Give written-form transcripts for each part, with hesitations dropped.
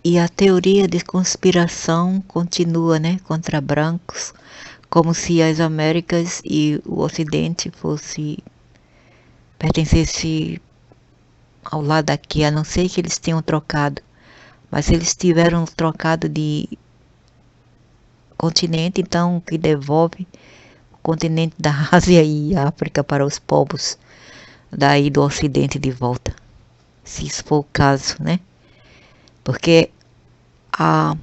E a teoria de conspiração continua, né, contra brancos, como se as Américas e o Ocidente pertencesse ao lado daqui, a não ser que eles tenham trocado. Mas se eles tiveram trocado de continente, então que devolve o continente da Ásia e África para os povos daí do Ocidente de volta. Se isso for o caso, né? Porque a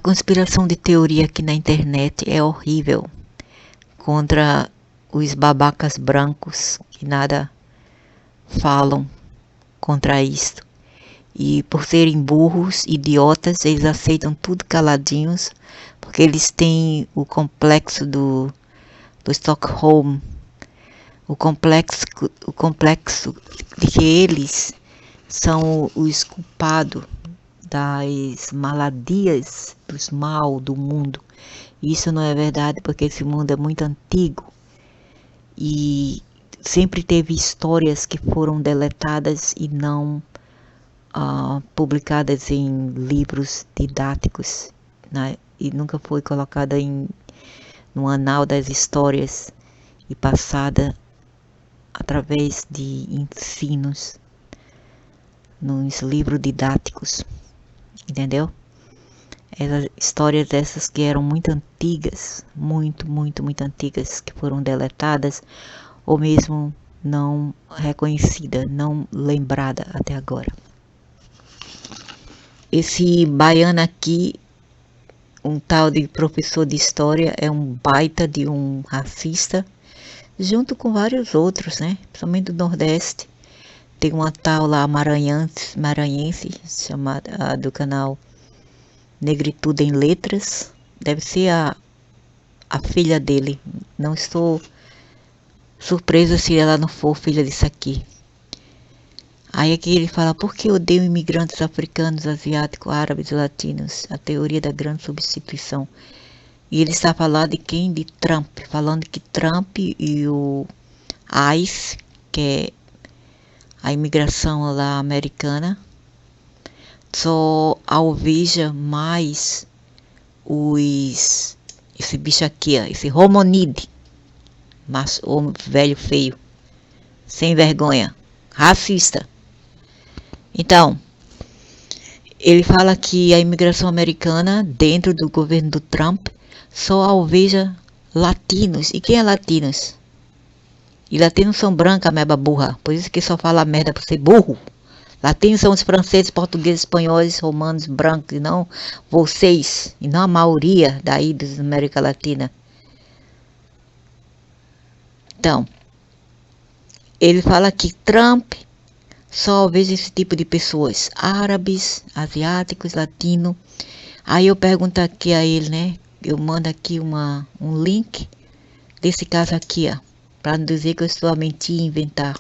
conspiração de teoria aqui na internet é horrível contra os babacas brancos que nada falam contra isto. E por serem burros, idiotas, eles aceitam tudo caladinhos, porque eles têm o complexo do Stockholm, o complexo de que eles são os culpados das maladias, dos mal do mundo. Isso não é verdade, porque esse mundo é muito antigo e sempre teve histórias que foram deletadas e não publicadas em livros didáticos, né? E nunca foi colocada no anal das histórias e passada através de ensinos nos livros didáticos, entendeu? Essas histórias dessas que eram muito antigas, muito antigas, que foram deletadas ou mesmo não reconhecida, não lembrada até agora. Esse baiano aqui, um tal de professor de história, é um baita de um racista, junto com vários outros, né? Principalmente do Nordeste. Tem uma tal lá maranhense, chamada do canal Negritude em Letras. Deve ser a filha dele. Não estou surpresa se ela não for filha disso aqui. Aí aqui ele fala, por que odeio imigrantes africanos, asiáticos, árabes e latinos? A teoria da grande substituição. E ele está falando de quem? De Trump. Falando que Trump e o ICE, que é a imigração lá americana, só alveja mais esse bicho aqui, ó, esse homonide, mas homem velho feio, sem vergonha, racista. Então, ele fala que a imigração americana dentro do governo do Trump só alveja latinos. E quem é latinos? E latinos são brancos, meba burra. Por isso que só fala merda por ser burro. Latinos são os franceses, portugueses, espanhóis, romanos, brancos, e não vocês, e não a maioria daí da América Latina. Então, ele fala que Trump só vejo esse tipo de pessoas, árabes, asiáticos, latinos. Aí eu pergunto aqui a ele, né? Eu mando aqui um link desse caso aqui, ó, para não dizer que eu estou a mentir e inventar.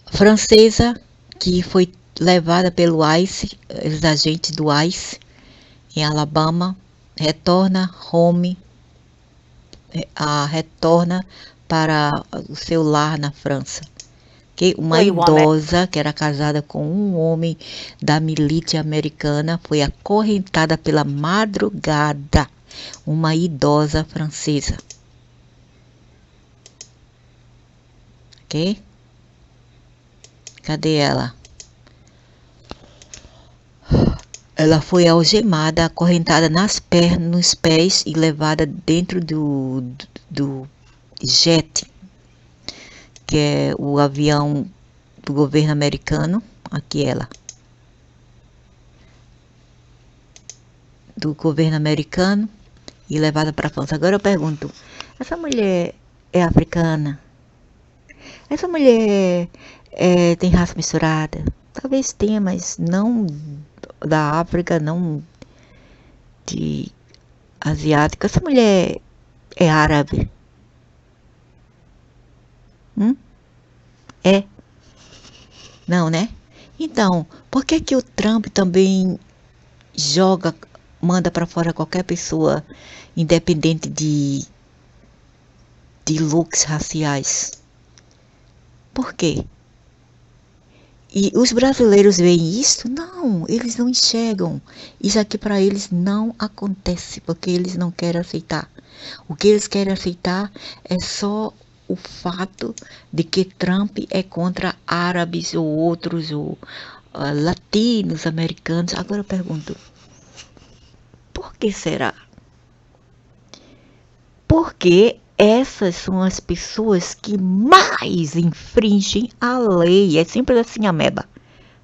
Francesa que foi levada pelo ICE, os agentes do ICE em Alabama, retorna para o seu lar na França. Que uma idosa que era casada com um homem da milícia americana foi acorrentada pela madrugada. Uma idosa francesa. Ok? Cadê ela? Ela foi algemada, acorrentada nas pernas, nos pés e levada dentro do jet, que é o avião do governo americano. Aqui ela. Do governo americano e levada para a França. Agora eu pergunto, essa mulher é africana? Essa mulher tem raça misturada? Talvez tenha, mas não da África, não de asiática. Essa mulher é árabe? É? Não, né? Então, por que que o Trump também manda para fora qualquer pessoa, independente de looks raciais? Por quê? E os brasileiros veem isso? Não, eles não enxergam. Isso aqui para eles não acontece, porque eles não querem aceitar. O que eles querem aceitar é só o fato de que Trump é contra árabes ou outros, ou latinos, americanos. Agora eu pergunto, por que será? Porque essas são as pessoas que mais infringem a lei. É sempre assim, ameba.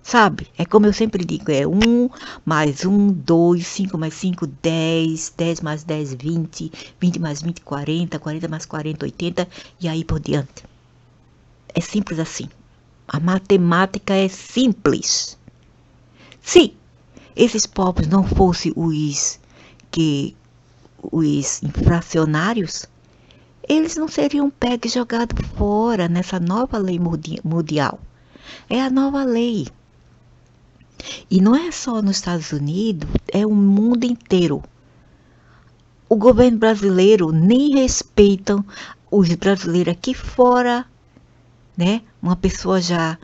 Sabe? É como eu sempre digo, é 1 mais 1, 2, 5 mais 5, 10, 10 mais 10, 20, 20 mais 20, 40, 40 mais 40, 80 e aí por diante. É simples assim. A matemática é simples. Se esses povos não fossem os infracionários, eles não seriam pegos e jogados fora nessa nova lei mundial. É a nova lei. E não é só nos Estados Unidos, é o mundo inteiro. O governo brasileiro nem respeita os brasileiros aqui fora, né? Uma pessoa já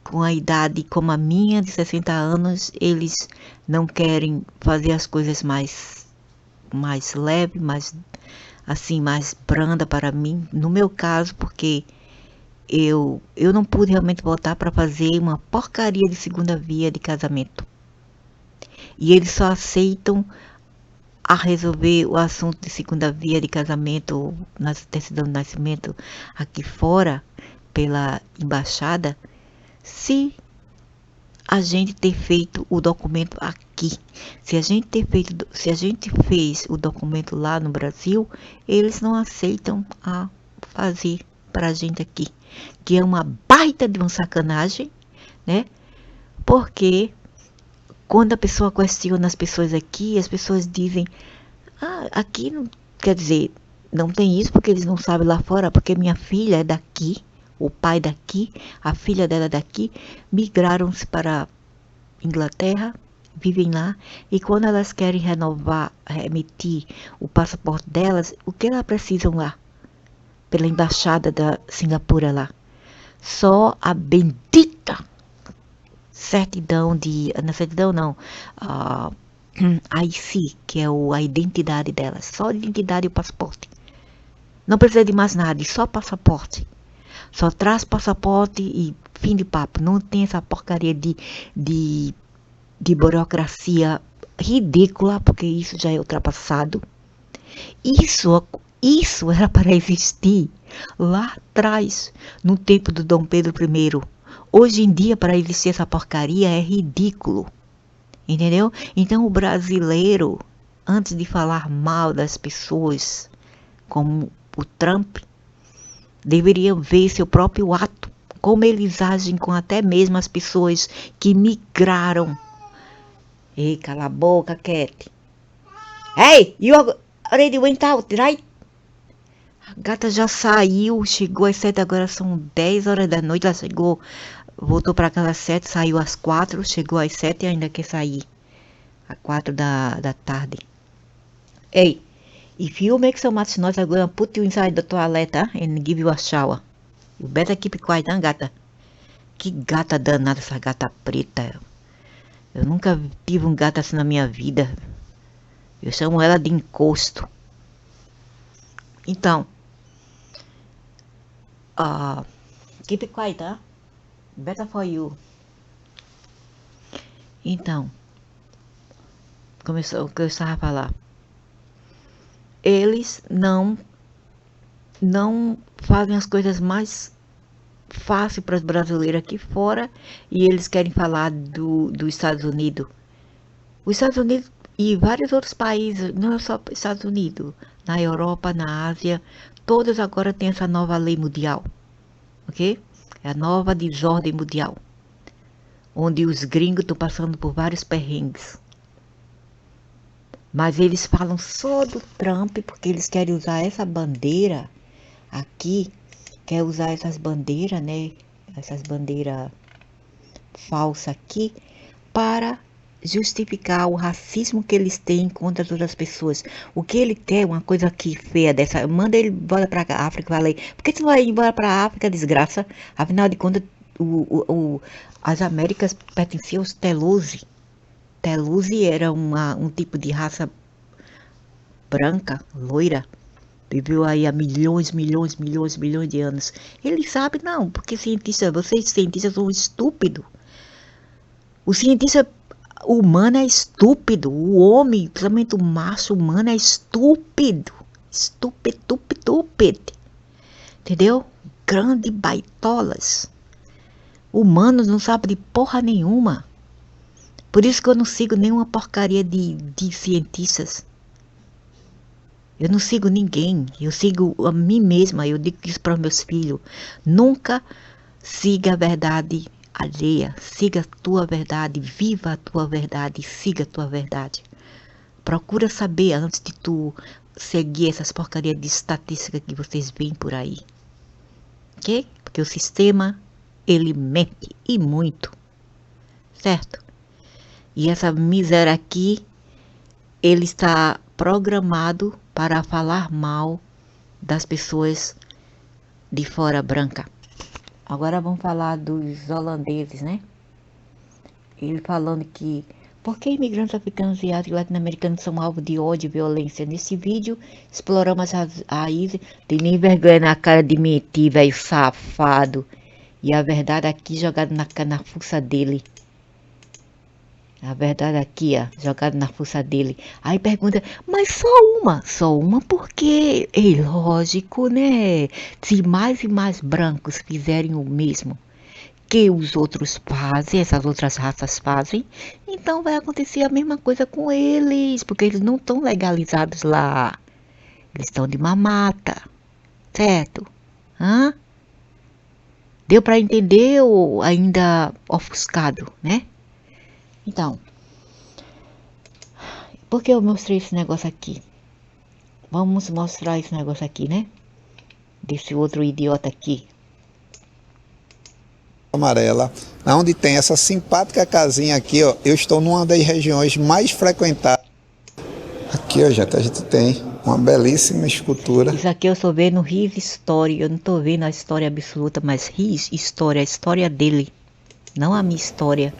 com a idade como a minha, de 60 anos, eles não querem fazer as coisas mais leve, mais assim, mais branda para mim. No meu caso, porque eu não pude realmente voltar para fazer uma porcaria de segunda via de casamento. E eles só aceitam a resolver o assunto de segunda via de casamento, na certidão de nascimento aqui fora, pela embaixada, se a gente ter feito o documento aqui. Se a gente fez o documento lá no Brasil, eles não aceitam a fazer para a gente aqui, que é uma baita de uma sacanagem, né? Porque quando a pessoa questiona as pessoas aqui, as pessoas dizem, aqui não quer dizer, não tem isso porque eles não sabem lá fora, porque minha filha é daqui, o pai daqui, a filha dela é daqui, migraram-se para Inglaterra, vivem lá, e quando elas querem emitir o passaporte delas, o que elas precisam lá? Pela embaixada da Singapura lá. Só a bendita certidão na certidão não, IC, que é a identidade delas, só a identidade e o passaporte. Não precisa de mais nada, só passaporte. Só traz passaporte e fim de papo. Não tem essa porcaria de burocracia ridícula, porque isso já é ultrapassado. Isso era para existir lá atrás, no tempo do Dom Pedro I. Hoje em dia, para existir essa porcaria, é ridículo. Entendeu? Então, o brasileiro, antes de falar mal das pessoas, como o Trump, deveria ver seu próprio ato, como eles agem com até mesmo as pessoas que migraram. Ei, cala a boca, Cat. Hey, you already went out, right? A gata já saiu, chegou às 7, agora são 10 horas da noite, ela chegou, voltou para casa às 7, saiu às 4, chegou às 7 e ainda quer sair. Às 4 da tarde. Hey, if you make so much noise, I'm gonna put you inside the toilet, and give you a shower. You better keep quiet, hein, gata? Que gata danada essa gata preta. Eu nunca tive um gato assim na minha vida. Eu chamo ela de encosto. Então, keep quiet, huh? Better for you. Então, começou o que eu estava a falar. Eles não fazem as coisas mais fáceis para os brasileiros aqui fora, e eles querem falar dos Estados Unidos. Os Estados Unidos e vários outros países, não é só Estados Unidos, na Europa, na Ásia, todos agora têm essa nova lei mundial, ok? É a nova desordem mundial, onde os gringos estão passando por vários perrengues. Mas eles falam só do Trump porque eles querem usar essa bandeira aqui, quer usar essas bandeiras, né? Essas bandeiras falsas aqui para justificar o racismo que eles têm contra todas as pessoas. O que ele quer, uma coisa aqui feia dessa, manda ele embora para a África, falei, por que você não vai embora para a África, desgraça? Afinal de contas, as Américas pertenciam aos Telusi. Telusi era um tipo de raça branca, loira, viveu aí há milhões, milhões, milhões, milhões de anos. Ele sabe não, porque vocês cientistas são estúpidos. O cientista humano é estúpido, o homem, principalmente o macho humano é estúpido. Estúpido, estúpido, estúpido. Entendeu? Grande baitolas. Humanos não sabem de porra nenhuma. Por isso que eu não sigo nenhuma porcaria de cientistas. Eu não sigo ninguém. Eu sigo a mim mesma. Eu digo isso para meus filhos. Nunca siga a verdade alheia. Siga a tua verdade. Viva a tua verdade. Siga a tua verdade. Procura saber antes de tu seguir essas porcarias de estatística que vocês veem por aí. Ok? Porque o sistema, ele mente e muito. Certo? E essa miséria aqui, ele está programado para falar mal das pessoas de fora branca. Agora vamos falar dos holandeses, né? Ele falando que por que imigrantes africanos e latino-americanos são alvo de ódio e violência? Nesse vídeo exploramos as raízes. Tem nem vergonha na cara de mentir, velho safado. E a verdade aqui jogada na fuça dele. A verdade aqui, ó, jogada na fuça dele. Aí pergunta, mas só uma? Só uma porque, é lógico, né? Se mais e mais brancos fizerem o mesmo que os outros fazem, essas outras raças fazem, então vai acontecer a mesma coisa com eles, porque eles não estão legalizados lá. Eles estão de mamata, certo? Hã? Deu para entender ou ainda ofuscado, né? Então, por que eu mostrei esse negócio aqui? Vamos mostrar esse negócio aqui, né? Desse outro idiota aqui. Amarela, onde tem essa simpática casinha aqui, ó. Eu estou numa das regiões mais frequentadas. Aqui, ó, gente, a gente tem uma belíssima escultura. Isso aqui eu só vendo no His Story. Eu não tô vendo a história absoluta, mas His Story, a história dele. Não a minha história.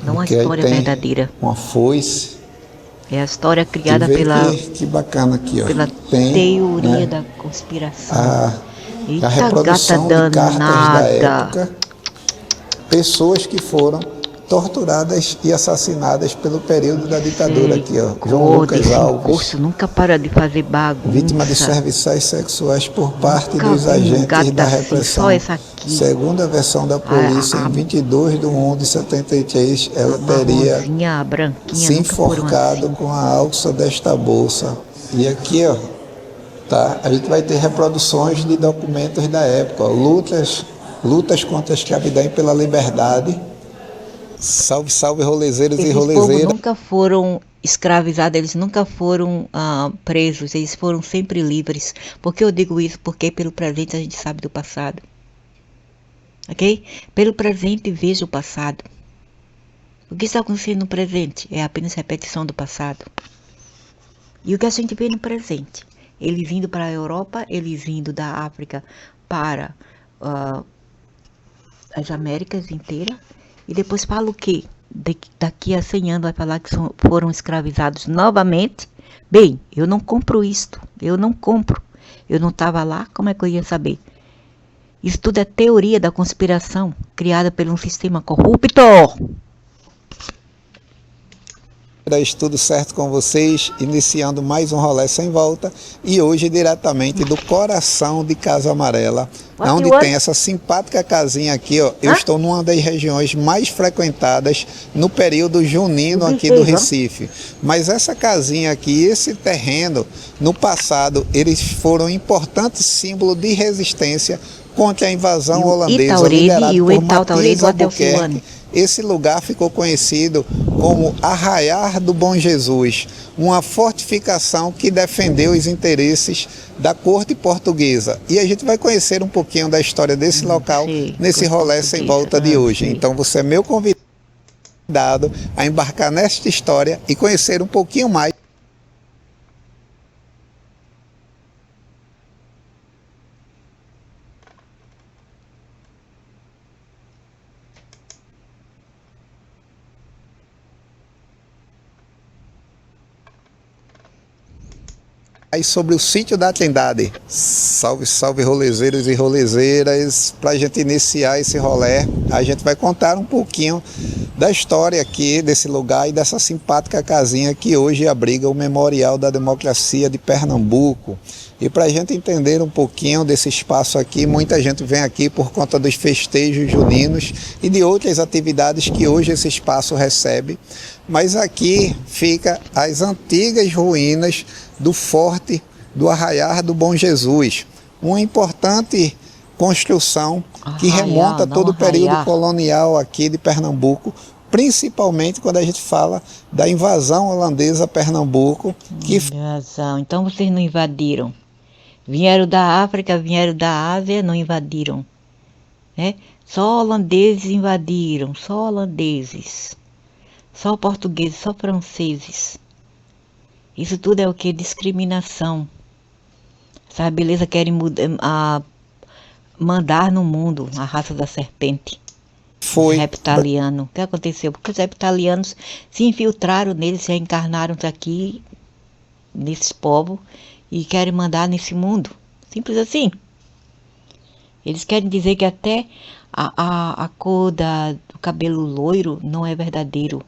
Não Aqui a história verdadeira. Uma foice. É a história criada que bacana aqui, ó. pela Tem, teoria né, da conspiração. a Eita, reprodução gata de cartas da danada. época. Pessoas que foram torturadas e assassinadas pelo período da ditadura aqui, ó. João Lucas Alves, nunca para de fazer bagunça. vítima de serviçais sexuais por parte Nunca dos vi um agentes gato da assim, repressão. só essa aqui. Segundo a versão da polícia, em 22/1/73, ela teria marronzinha, branquinha, se nunca foram enforcado assim. com a alça desta bolsa. E aqui, ó, tá? A gente vai ter reproduções de documentos da época, ó. Lutas contra a escravidão e pela liberdade. Salve, salve, rolezeiros e Esses povos rolezeiras. nunca foram escravizados, eles nunca foram presos, eles foram sempre livres. Por que eu digo isso? Porque pelo presente a gente sabe do passado. Ok? Pelo presente veja o passado. O que está acontecendo no presente é apenas repetição do passado. E o que a gente vê no presente? Eles indo para a Europa, eles indo da África para as Américas inteiras. E depois fala o quê? Daqui a 100 anos vai falar que foram escravizados novamente. Bem, eu não compro isto. Eu não compro. Eu não estava lá, como é que eu ia saber? Isso tudo é teoria da conspiração criada por um sistema corrupto. Tudo certo com vocês, iniciando mais um Rolê Sem Volta e hoje diretamente do coração de Casa Amarela, onde tem essa simpática casinha aqui, ó. Eu estou numa das regiões mais frequentadas no período junino aqui do Recife. Mas essa casinha aqui, esse terreno, no passado, eles foram um importante símbolo de resistência contra a invasão holandesa liderada por Matias Albuquerque. Esse lugar ficou conhecido como Arraiar do Bom Jesus, uma fortificação que defendeu os interesses da corte portuguesa. E a gente vai conhecer um pouquinho da história desse local nesse Rolê Sem Volta de hoje. Então você é meu convidado a embarcar nesta história e conhecer um pouquinho mais. Aí sobre o sítio da Trindade. Salve, salve rolezeiros e rolezeiras. Para a gente iniciar esse rolê, a gente vai contar um pouquinho da história aqui desse lugar e dessa simpática casinha que hoje abriga o Memorial da Democracia de Pernambuco. E para a gente entender um pouquinho desse espaço aqui, muita gente vem aqui por conta dos festejos juninos e de outras atividades que hoje esse espaço recebe. Mas aqui fica as antigas ruínas do Forte do Arraiar do Bom Jesus, uma importante construção que remonta a todo o período colonial aqui de Pernambuco, principalmente quando a gente fala da invasão holandesa a Pernambuco. Então vocês não invadiram. Vieram da África, vieram da Ásia, não invadiram. Né? Só holandeses invadiram, só holandeses. Só portugueses, só franceses. Isso tudo é o que? Discriminação. Essa beleza querem mandar no mundo a raça da serpente. Foi reptiliano. O que aconteceu? Porque os reptilianos se infiltraram neles, se reencarnaram aqui, nesses povos, e querem mandar nesse mundo. Simples assim. Eles querem dizer que até a cor do cabelo loiro não é verdadeiro.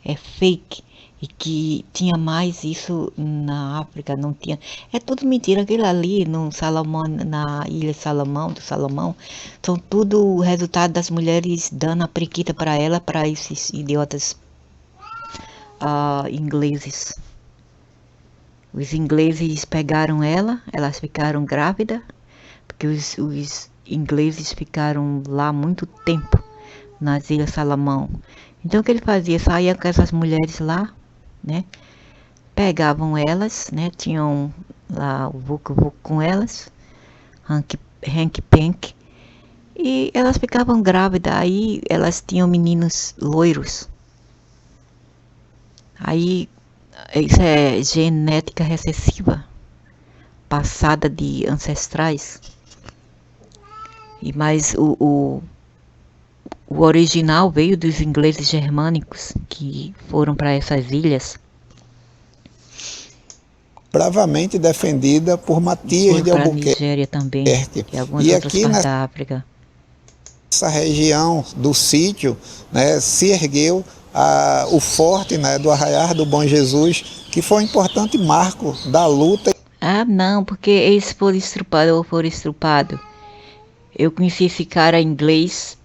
É fake. E que tinha mais isso na África, não tinha. É tudo mentira. Aquilo ali no Salomão, na ilha Salomão, do Salomão, são tudo resultado das mulheres dando a periquita para ela, para esses idiotas ingleses. Os ingleses pegaram ela, elas ficaram grávidas, porque os ingleses ficaram lá muito tempo, nas ilhas Salomão. Então o que ele fazia? Saía com essas mulheres lá, né? Pegavam elas, né? Tinham lá o vucu-vucu com elas, hank-pank, e elas ficavam grávidas. Aí elas tinham meninos loiros. Aí isso é genética recessiva, passada de ancestrais. Mas o original veio dos ingleses germânicos que foram para essas ilhas. Bravamente defendida por Matias de Albuquerque. Nigéria também, e algumas outras partes da África. Essa região do sítio, né, se ergueu o forte, né, do Arraiar do Bom Jesus, que foi um importante marco da luta. Ah, não, porque eles foram estrupados. Eu conheci esse cara inglês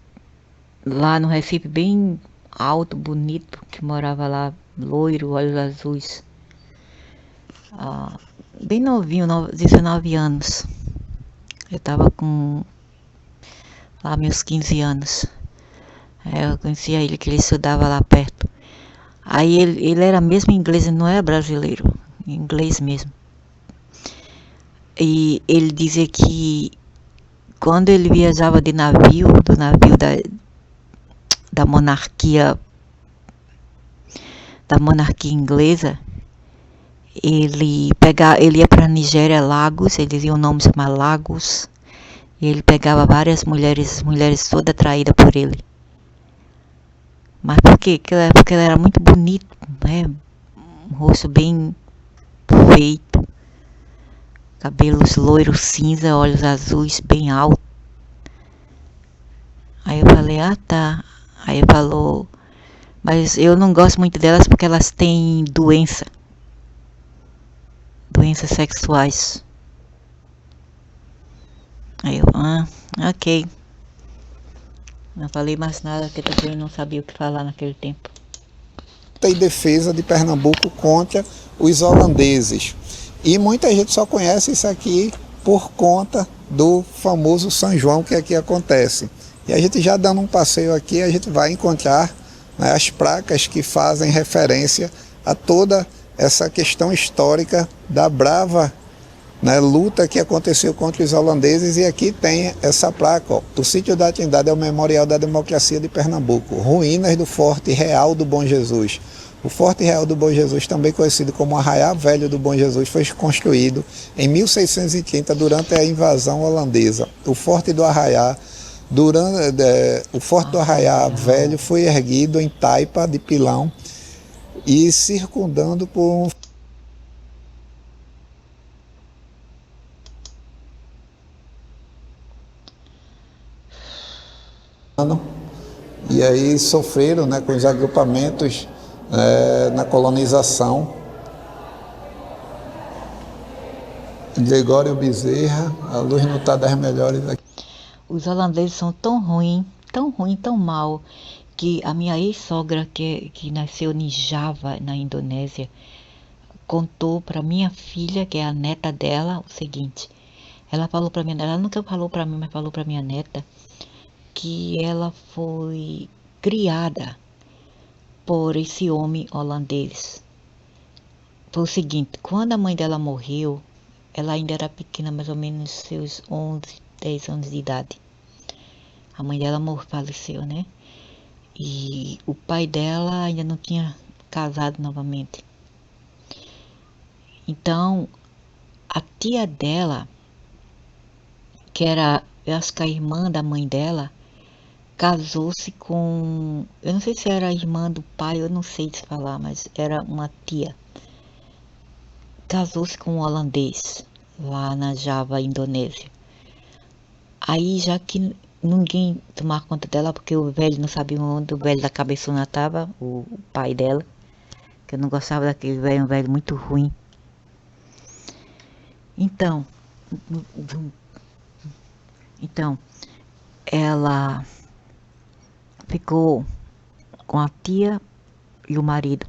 lá no Recife, bem alto, bonito, que morava lá, loiro, olhos azuis. Bem novinho, 19 anos. Eu tava com lá meus 15 anos. Eu conhecia ele, que ele estudava lá perto. Aí ele era mesmo inglês, não era brasileiro, inglês mesmo. E ele dizia que quando ele viajava de navio, do navio da monarquia inglesa, ele ia para Nigéria, Lagos, ele dizia o nome, se chama Lagos, e ele pegava várias mulheres todas atraídas por ele. Mas por quê? Porque ele era muito bonito, né? Um rosto bem feito, cabelos loiros cinza, olhos azuis, bem alto. Aí eu falei, tá. Aí ele falou, mas eu não gosto muito delas porque elas têm doenças sexuais. Aí eu, ok. Não falei mais nada, porque também não sabia o que falar naquele tempo. Em defesa de Pernambuco contra os holandeses. E muita gente só conhece isso aqui por conta do famoso São João que aqui acontece. E a gente já dando um passeio aqui, a gente vai encontrar, né, as placas que fazem referência a toda essa questão histórica da brava, né, luta que aconteceu contra os holandeses. E aqui tem essa placa, ó. O sítio da Trindade é o Memorial da Democracia de Pernambuco, ruínas do Forte Real do Bom Jesus. O Forte Real do Bom Jesus, também conhecido como Arraial Velho do Bom Jesus, foi construído em 1630 durante a invasão holandesa. O Forte do Arraial, o Forte do Arraial Velho foi erguido em taipa de pilão e circundando por e aí sofreram, né, com os agrupamentos na colonização. Gregório Bezerra, a luz não está das melhores aqui. Os holandeses são tão ruins, tão mal, que a minha ex-sogra, que nasceu em Java, na Indonésia, contou para minha filha, que é a neta dela, o seguinte. Ela falou para mim, ela nunca falou para mim, mas falou para minha neta, que ela foi criada por esse homem holandês. Foi o seguinte, quando a mãe dela morreu, ela ainda era pequena, mais ou menos seus 11, 10 anos de idade. A mãe dela faleceu, né? E o pai dela ainda não tinha casado novamente. Então, a tia dela, que era, eu acho que a irmã da mãe dela, casou-se com, eu não sei se era a irmã do pai, eu não sei te falar, mas era uma tia. Casou-se com um holandês, lá na Java, Indonésia. Aí, já que ninguém tomava conta dela, porque o velho não sabia onde o velho da cabeçona estava, o pai dela, que eu não gostava daquele velho, um velho muito ruim. Então, ela ficou com a tia e o marido.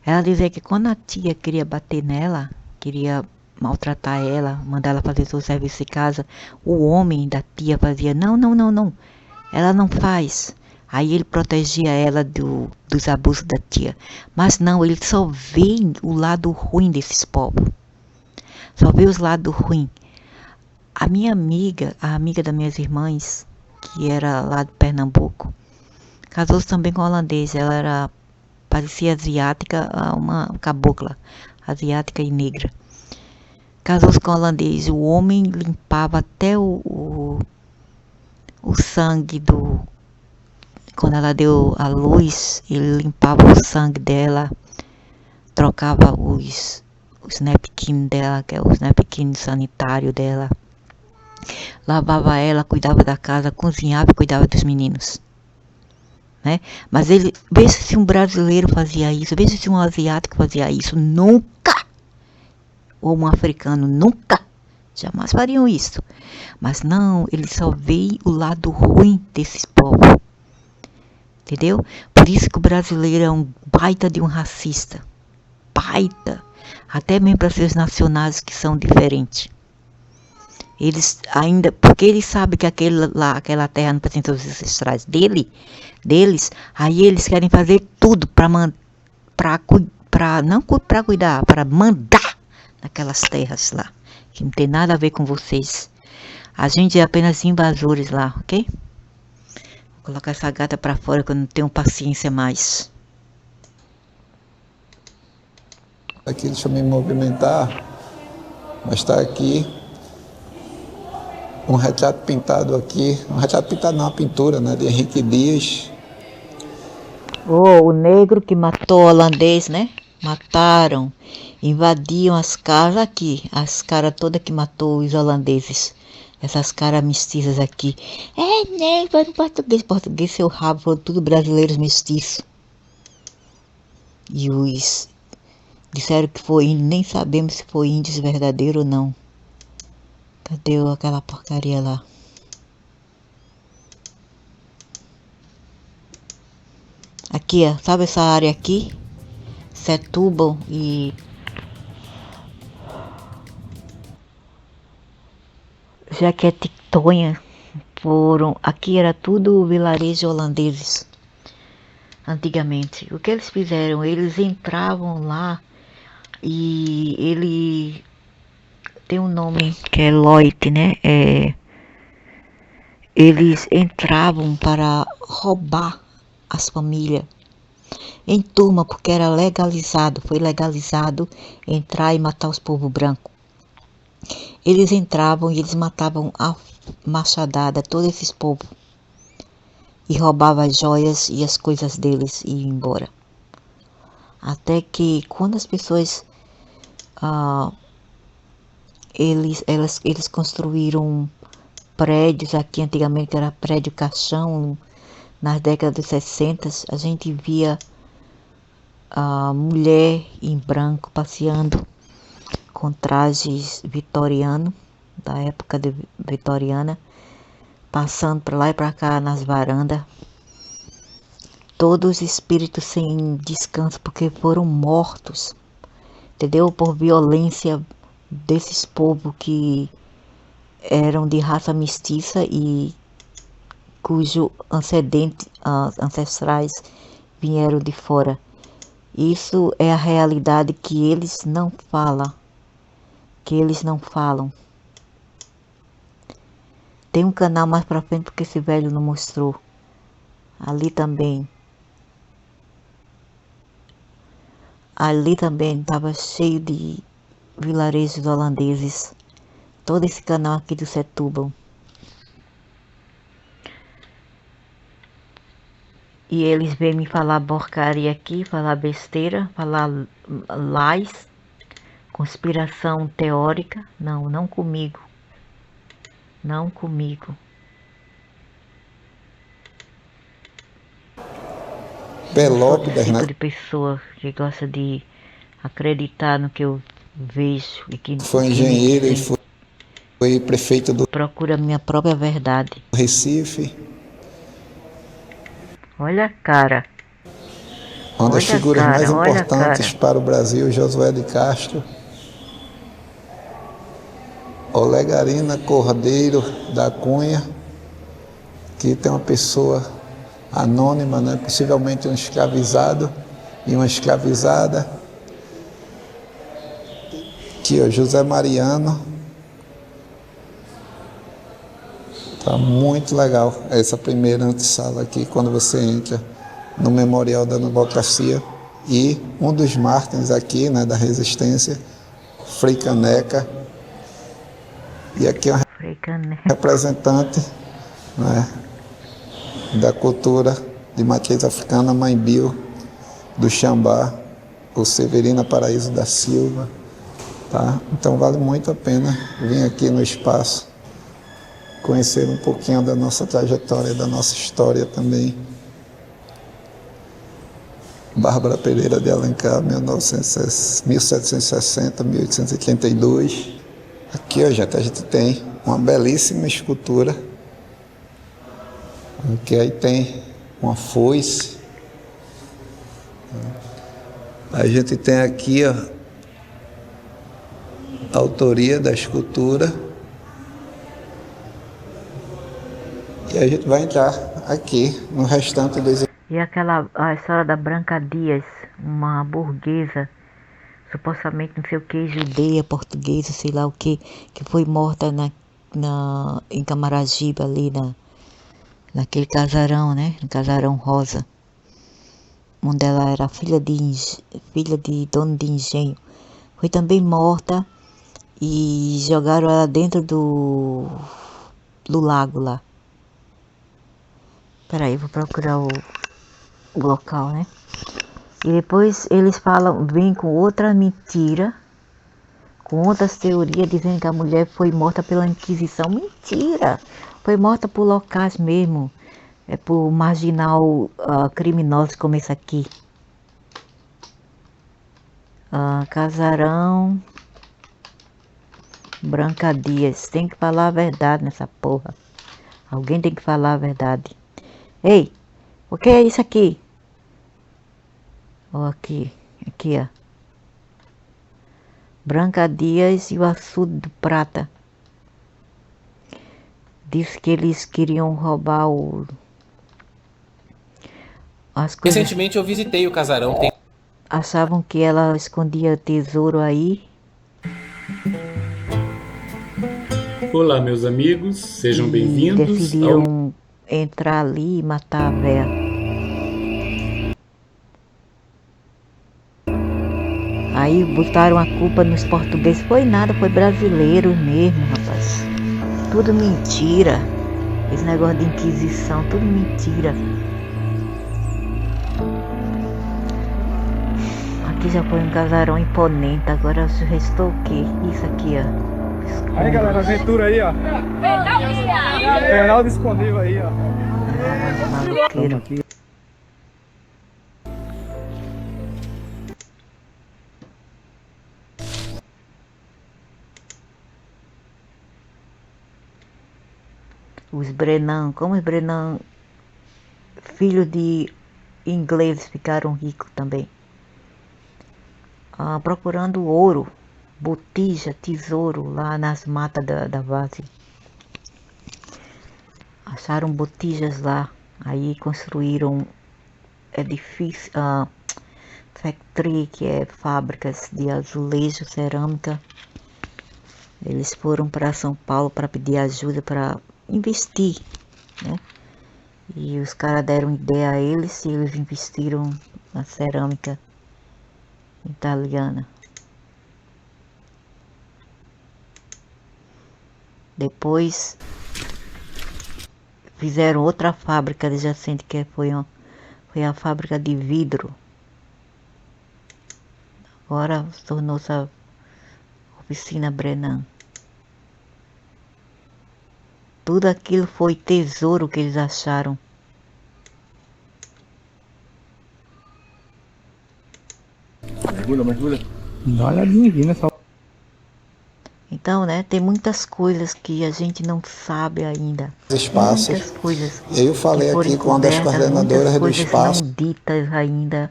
Ela dizia que quando a tia queria bater nela, queria maltratar ela, mandar ela fazer seu serviço de casa, o homem da tia fazia, não, ela não faz. Aí ele protegia ela dos abusos da tia. Mas não, ele só vê o lado ruim desses povos. Só vê os lados ruins. A minha amiga, a amiga das minhas irmãs, que era lá de Pernambuco, casou-se também com um holandês. Ela parecia asiática, uma cabocla, asiática e negra. Casou-se com um holandês. O homem limpava até o sangue quando ela deu a luz, ele limpava o sangue dela, trocava os napkins dela, que é os napkins sanitários dela. Lavava ela, cuidava da casa, cozinhava e cuidava dos meninos. Né? Mas veja se um brasileiro fazia isso, veja se um asiático fazia isso, nunca! Ou um africano, nunca! Jamais fariam isso. Mas não, ele só vê o lado ruim desses povos. Entendeu? Por isso que o brasileiro é um baita de um racista. Baita. Até mesmo para seus nacionais que são diferentes. Eles ainda, porque eles sabem que aquela terra não pertence aos ancestrais deles, aí eles querem fazer tudo para cuidar, para mandar naquelas terras lá, que não tem nada a ver com vocês. A gente é apenas invasores lá, ok? Vou colocar essa gata para fora que eu não tenho paciência mais. Aqui, deixa eu me movimentar, mas está aqui um retrato pintado aqui, um retrato pintado não, uma pintura, né, de Henrique Dias. O negro que matou o holandês, né? Mataram, invadiam as casas aqui, as caras todas que matou os holandeses. Essas caras mestiças aqui. Negro, português, seu rabo, foram tudo brasileiros mestiços. E os disseram que foi índio, nem sabemos se foi índios verdadeiro ou não. Cadê aquela porcaria lá? Aqui, ó, sabe essa área aqui? Setúbal e Jaquetictonha aqui era tudo vilarejo holandeses. Antigamente, o que eles fizeram? Eles entravam lá e ele tem um nome que é Lloyd, né? Eles entravam para roubar as famílias em turma, porque era legalizado, foi legalizado entrar e matar os povos brancos. Eles entravam e eles matavam a machadada todos esses povos e roubavam as joias e as coisas deles e iam embora. Até que quando as pessoas eles construíram prédios aqui, antigamente era prédio caixão, nas décadas de 60, a gente via a mulher em branco passeando com trajes vitoriano, da época vitoriana, passando para lá e para cá nas varandas. Todos os espíritos sem descanso, porque foram mortos, entendeu? Por violência desses povos que eram de raça mestiça e cujos ancestrais vieram de fora. Isso é a realidade que eles não falam. Tem um canal mais pra frente porque esse velho não mostrou. Ali também estava cheio de vilarejos holandeses. Todo esse canal aqui do Setúbal. E eles vêm me falar porcaria aqui, falar besteira, falar lies, conspiração teórica. Não comigo. Não comigo. Pelópidas, tipo né? de pessoa que gosta de acreditar no que eu vejo e que Foi engenheiro e foi prefeito do procura a minha própria verdade. Recife. Olha a cara. Uma das Olha a figuras cara, mais olha a importantes cara. para o Brasil, Josué de Castro. Olegarina Cordeiro da Cunha, que tem uma pessoa anônima, né? Possivelmente um escravizado e uma escravizada. Aqui, ó, José Mariano. Tá muito legal essa primeira antessala aqui, quando você entra no Memorial da Democracia. E um dos mártires aqui, né, da resistência, Frei Caneca. E aqui é um representante, né, da cultura de matriz africana, Mãe Bill, do Xambá, o Severina Paraíso da Silva. Tá? Então vale muito a pena vir aqui no espaço, conhecer um pouquinho da nossa trajetória, da nossa história também. Bárbara Pereira de Alencar, 1760, 1832. Aqui, ó, gente, a gente tem uma belíssima escultura, que aí tem uma foice. A gente tem aqui, ó, a autoria da escultura. E a gente vai entrar aqui no restante dos... E a história da Branca Dias, uma burguesa, supostamente não sei o que, judeia, portuguesa, sei lá o que foi morta em Camaragibe, ali naquele casarão, né? No casarão rosa, onde ela era filha de dono de engenho. Foi também morta e jogaram ela dentro do lago lá. Peraí, vou procurar o local, né? E depois eles vêm com outra mentira, com outras teorias, dizendo que a mulher foi morta pela Inquisição. Mentira! Foi morta por locais mesmo, por marginal criminosos como esse aqui. Casarão Branca Dias. Tem que falar a verdade nessa porra. Alguém tem que falar a verdade. Ei, o que é isso aqui? Ó, aqui, ó. Branca Dias e o Açude do Prata. Diz que eles queriam roubar as coisas. Recentemente eu visitei o casarão. Achavam que ela escondia tesouro aí. Olá, meus amigos, sejam bem-vindos. Decidiram entrar ali e matar a véia. Aí botaram a culpa nos portugueses. Foi nada, foi brasileiro mesmo, rapaz. Tudo mentira. Esse negócio de Inquisição, tudo mentira. Aqui já foi um casarão imponente. Agora restou o quê? Isso aqui, ó. Aí, galera, aventura aí, ó. Bernardo Escondível aí, ó. Maloqueiro. Os Brenan, como os Brenan, filho de ingleses, ficaram ricos também. Procurando ouro, botija, tesouro lá nas matas da Várzea. Acharam botijas lá, aí construíram edifício, factory, que é fábricas de azulejo, cerâmica. Eles foram para São Paulo para pedir ajuda para investir, né? E os caras deram ideia a eles e eles investiram na cerâmica italiana. Depois fizeram outra fábrica adjacente, que foi a fábrica de vidro. Agora tornou-se a oficina Brenan. Tudo aquilo foi tesouro que eles acharam. Mergulha. Dá uma olhadinha aqui nessa. Então, né, tem muitas coisas que a gente não sabe ainda. Espaços. Muitas coisas. Eu falei aqui com uma das coordenadoras do espaço. Não ditas ainda.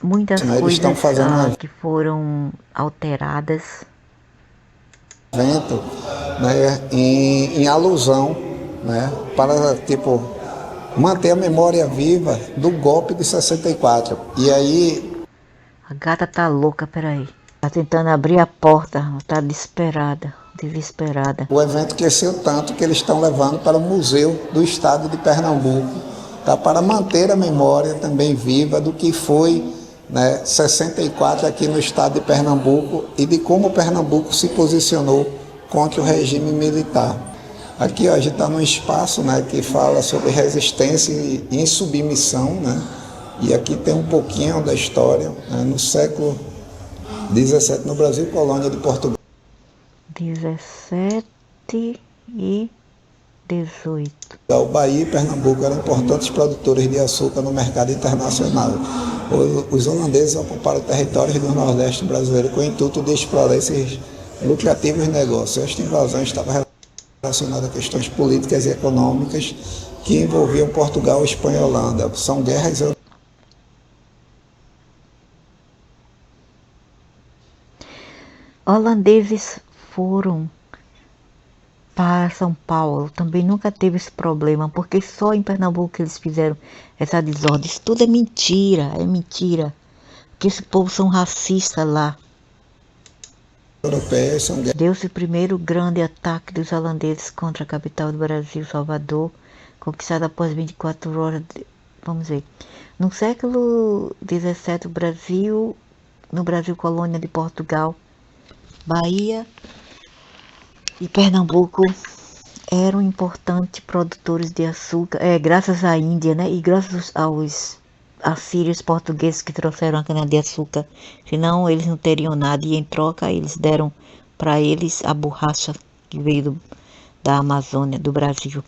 Muitas Eles coisas estão fazendo que foram alteradas. Evento, né, em alusão, né, para tipo manter a memória viva do golpe de 64. E aí A gata tá louca, peraí. Tá tentando abrir a porta, ela tá desesperada. o evento cresceu tanto que eles estão levando para o Museu do Estado de Pernambuco, tá, para manter a memória também viva do que foi, né, 64 aqui no estado de Pernambuco e de como Pernambuco se posicionou contra o regime militar. Aqui, ó, a gente está num espaço, né, que fala sobre resistência e insubmissão, né, e aqui tem um pouquinho da história, né, no século XVII, no Brasil, colônia de Portugal. 17 e 18. Bahia e Pernambuco eram importantes produtores de açúcar no mercado internacional. Os holandeses ocuparam territórios do Nordeste brasileiro com o intuito de explorar esses lucrativos negócios. Esta invasão estava relacionada a questões políticas e econômicas que envolviam Portugal, Espanha e Holanda. São guerras. Holandeses foram para São Paulo, também nunca teve esse problema, porque só em Pernambuco eles fizeram essa desordem. Isso tudo é mentira, porque esse povo são racistas lá. Deu-se o primeiro grande ataque dos holandeses contra a capital do Brasil, Salvador, conquistada após 24 horas, vamos ver. No século XVII, no Brasil colônia de Portugal, Bahia e Pernambuco eram importantes produtores de açúcar, graças à Índia, né? E graças aos assírios portugueses que trouxeram a cana-de-açúcar. Senão eles não teriam nada. E em troca eles deram para eles a borracha que veio da Amazônia, do Brasil.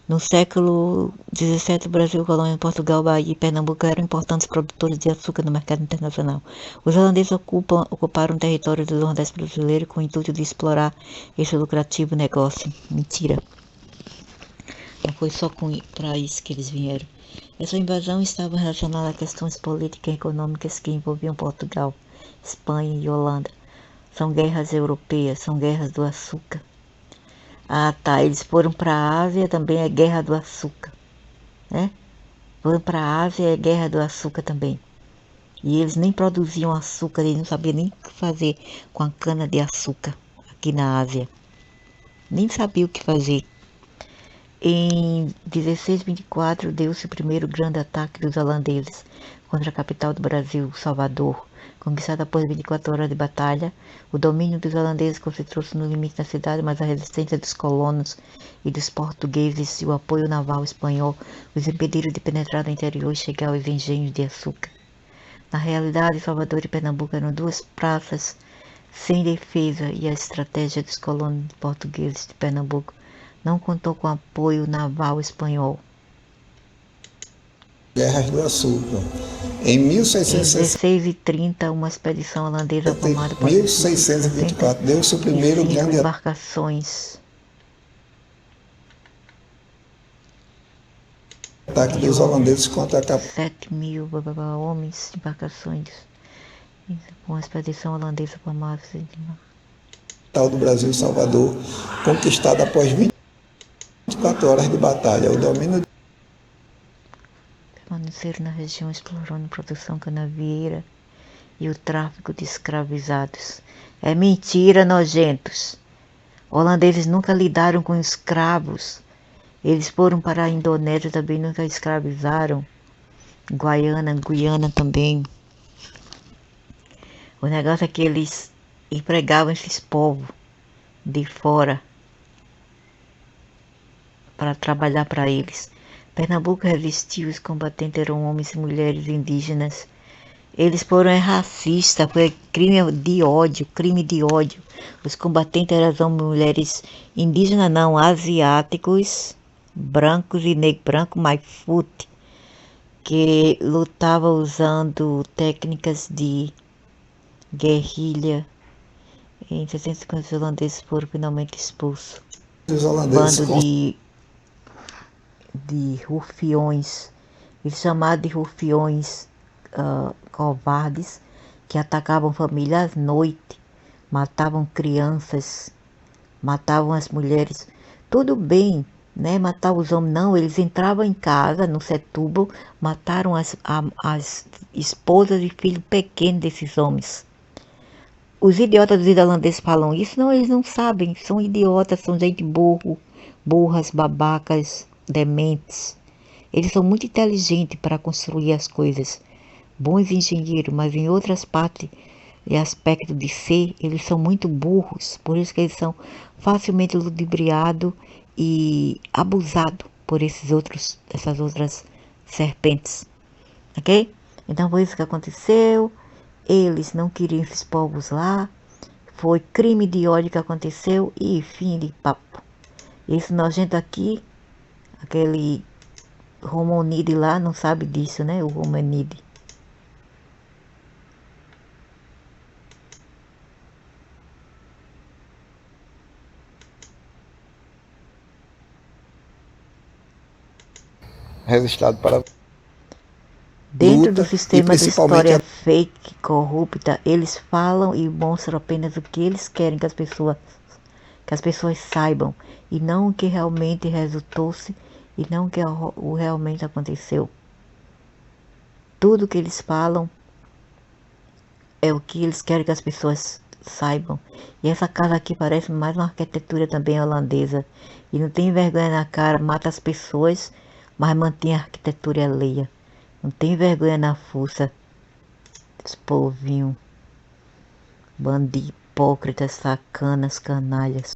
No século XVII, o Brasil, colônia de Portugal, Bahia e Pernambuco eram importantes produtores de açúcar no mercado internacional. Os holandeses ocuparam o território do Nordeste brasileiro com o intuito de explorar esse lucrativo negócio. Mentira. Não foi só para isso que eles vieram. Essa invasão estava relacionada a questões políticas e econômicas que envolviam Portugal, Espanha e Holanda. São guerras europeias, são guerras do açúcar. Ah, tá, eles foram para a Ásia, também é guerra do açúcar, né? Foram para a Ásia, é guerra do açúcar também. E eles nem produziam açúcar, eles não sabiam nem o que fazer com a cana de açúcar aqui na Ásia. Nem sabiam o que fazer. Em 1624, deu-se o primeiro grande ataque dos holandeses contra a capital do Brasil, Salvador. Conquistada após 24 horas de batalha, o domínio dos holandeses concentrou-se no limite da cidade, mas a resistência dos colonos e dos portugueses e o apoio naval espanhol os impediram de penetrar no interior e chegar aos engenhos de açúcar. Na realidade, Salvador e Pernambuco eram duas praças sem defesa e a estratégia dos colonos portugueses de Pernambuco não contou com apoio naval espanhol. Guerras do Açúcar. Em Em 1660, 1630, uma expedição holandesa formada por 1624, deu-se o primeiro 5 grande embarcações ataque dos holandeses contra a capital 7.000 homens, embarcações. Uma expedição holandesa formada do Brasil, Salvador, conquistada após 24 horas de batalha. O domínio permaneceram na região explorando a produção canavieira e o tráfico de escravizados. É mentira, nojentos! Holandeses nunca lidaram com escravos. Eles foram para a Indonésia, também nunca escravizaram. Guiana também. O negócio é que eles empregavam esses povos de fora para trabalhar para eles. Pernambuco resistiu, os combatentes eram homens e mulheres indígenas. Eles foram racistas, foi crime de ódio. Os combatentes eram homens e mulheres indígenas, não, asiáticos, brancos e negros, branco mais fute, que lutavam usando técnicas de guerrilha. Em 650 os holandeses foram finalmente expulsos. dos holandeses Bando de rufiões, eles chamavam de rufiões covardes, que atacavam famílias à noite, matavam crianças, matavam as mulheres. Tudo bem, né? Matar os homens, não, eles entravam em casa, no Setúbal, mataram as esposas e filhos pequenos desses homens. Os idiotas dos holandeses falam isso? Não, eles não sabem, são idiotas, são gente burras, babacas, dementes. Eles são muito inteligentes para construir as coisas, bons engenheiros, mas em outras partes e aspectos de ser, eles são muito burros, por isso que eles são facilmente ludibriados e abusados por essas outras serpentes, ok? Então foi isso que aconteceu. Eles não queriam esses povos lá, foi crime de ódio que aconteceu e fim de papo. Esse nojento aqui, aquele Romonide lá, não sabe disso, né? O Romonide. registrado para Dentro luta do sistema e de principalmente história fake, corrupta, eles falam e mostram apenas o que eles querem que as pessoas saibam, e não o que realmente resultou-se, e não o que realmente aconteceu. Tudo que eles falam é o que eles querem que as pessoas saibam. E essa casa aqui parece mais uma arquitetura também holandesa. E não tem vergonha na cara, mata as pessoas, mas mantém a arquitetura alheia. Não tem vergonha na força. Esse povinho. Bando de hipócritas, sacanas, canalhas.